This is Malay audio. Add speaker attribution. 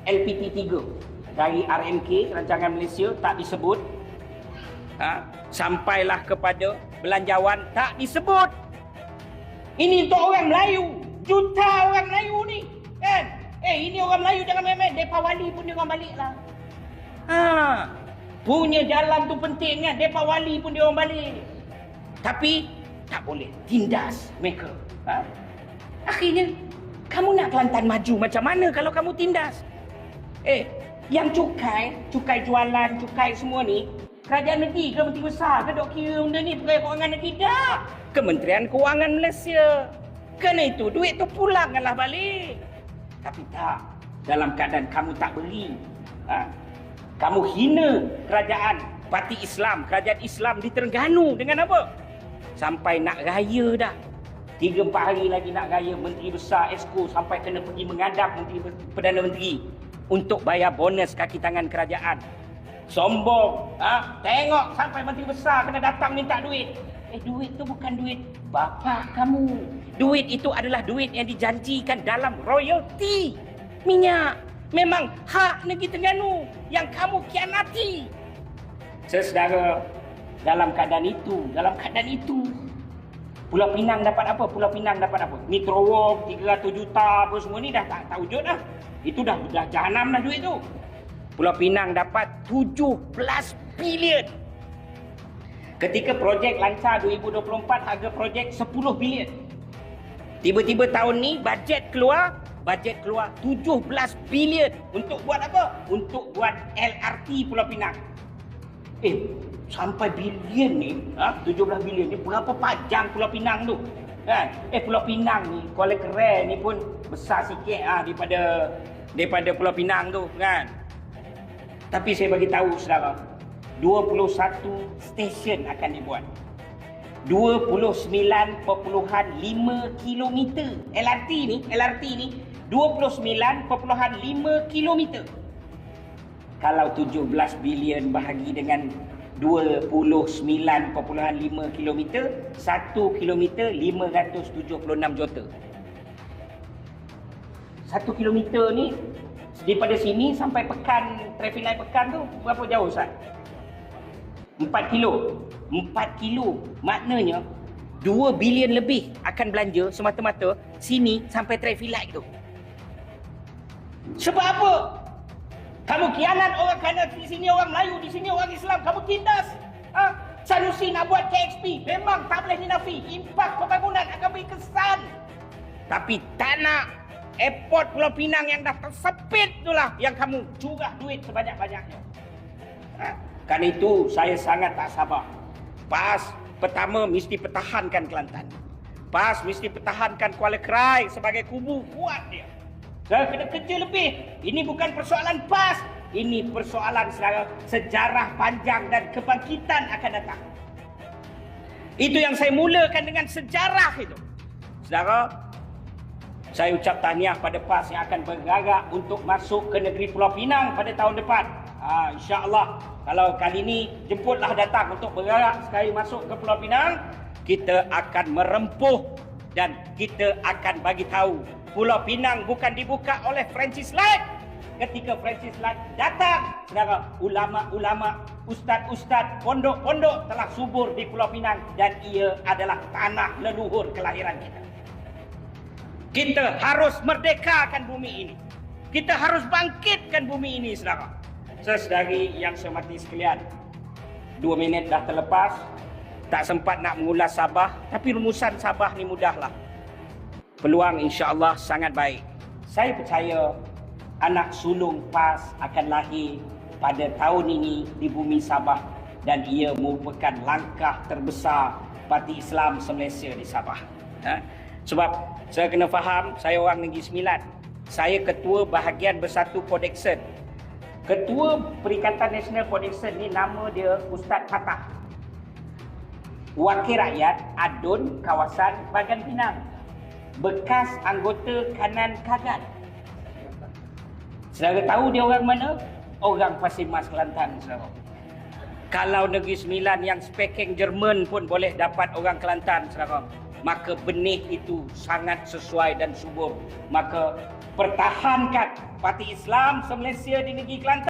Speaker 1: LPT 3 dari RMK, Rancangan Malaysia, tak disebut. Sampailah kepada belanjawan, tak disebut. Ini untuk orang Melayu, juta orang Melayu ni kan. Ini orang Melayu jangan main-main. Depa wali pun dia orang balik lah. Punya jalan tu penting kan. Depa wali pun dia orang balik. Tapi tak boleh tindas mereka. Akhirnya kamu nak Kelantan maju macam mana kalau kamu tindas? Yang cukai jualan, cukai semua ni, kerajaan negeri ke, menteri besar ke dok kira benda ni, Pegawai Kewangan Negeri dah. Kementerian Kewangan Malaysia. Kerana itu duit tu pulanglah balik. Tapi tak, dalam keadaan kamu tak beri. Kamu hina kerajaan Parti Islam, kerajaan Islam di Terengganu dengan apa? Sampai nak raya dah. 3-4 hari lagi nak raya, Menteri Besar Esko sampai kena pergi menghadap Perdana Menteri untuk bayar bonus kaki tangan kerajaan. Sombong. Tengok sampai Menteri Besar kena datang minta duit. Duit tu bukan duit bapa kamu. Duit itu adalah duit yang dijanjikan dalam royalty minyak. Memang hak negeri Terengganu yang kamu khianati. Saudara, dalam keadaan itu, Pulau Pinang dapat apa? Pulau Pinang dapat apa? Metro Walk 300 juta apa semua ni dah tak wujud dah. Itu dah jahanam dah duit tu. Pulau Pinang dapat 17 bilion. Ketika projek lancar 2024, harga projek 10 bilion. Tiba-tiba tahun ni bajet keluar 17 bilion. Untuk buat apa? Untuk buat LRT Pulau Pinang. Sampai bilion ni, 17 bilion ni, berapa panjang Pulau Pinang tu? Kan? Pulau Pinang ni, Kuala Kere ni pun besar sikit daripada Pulau Pinang tu, kan? Tapi saya bagi tahu saudara, 21 stesen akan dibuat. 29.5 km. LRT ni 29.5 km. Kalau 17 bilion bahagi dengan 29.5 km, 1 km 576 juta. 1 kilometer ni daripada sini sampai Pekan, traffic light Pekan tu berapa jauh Ustaz? 4 kilo. 4 kilo. Maknanya 2 bilion lebih akan belanja semata-mata sini sampai traffic light tu. Sebab apa? Kamu khianat orang, kerana di sini orang Melayu, di sini orang Islam, kamu tindas. Sanusi nak buat KXP, memang tak boleh dinafi. Impak pembangunan akan beri kesan. Tapi tak nak airport Pulau Pinang yang dah tersepit itulah yang kamu curah duit sebanyak-banyaknya. Kan itu saya sangat tak sabar. PAS pertama mesti pertahankan Kelantan. PAS mesti pertahankan Kuala Krai sebagai kubu kuat dia. Saya kena kerja lebih. Ini bukan persoalan PAS. Ini persoalan sejarah panjang dan kebangkitan akan datang. Itu yang saya mulakan dengan sejarah itu. Saudara, saya ucap tahniah pada PAS yang akan bergerak untuk masuk ke negeri Pulau Pinang pada tahun depan. InsyaAllah, kalau kali ini jemputlah datang untuk bergerak sekali masuk ke Pulau Pinang, kita akan merempuh dan kita akan bagi tahu Pulau Pinang bukan dibuka oleh Francis Light. Ketika Francis Light datang, saudara, ulama-ulama, ustaz-ustaz, pondok-pondok telah subur di Pulau Pinang dan ia adalah tanah leluhur kelahiran kita. Kita harus merdekakan bumi ini. Kita harus bangkitkan bumi ini, saudara. Saudari yang saya hormati sekalian, 2 minit dah terlepas. Tak sempat nak mengulas Sabah, tapi rumusan Sabah ni mudahlah. Peluang insya-Allah sangat baik. Saya percaya anak sulung PAS akan lahir pada tahun ini di bumi Sabah dan ia merupakan langkah terbesar Parti Islam se-Malaysia di Sabah. Sebab saya kena faham, saya orang Negeri Sembilan. Saya ketua bahagian bersatu Podexon. Ketua Perikatan Nasional Podexon ni nama dia Ustaz Fatah. Wakil rakyat Adun kawasan Bagan Pinang. Bekas anggota Kanan Kagan. Saudara tahu dia orang mana? Orang Pasir Mas Kelantan, saudara. Kalau Negeri Sembilan yang speaking Jerman pun boleh dapat orang Kelantan, saudara. maka benih itu sangat sesuai dan subur. Maka pertahankan Parti Islam se-Malaysia di negeri Kelantan.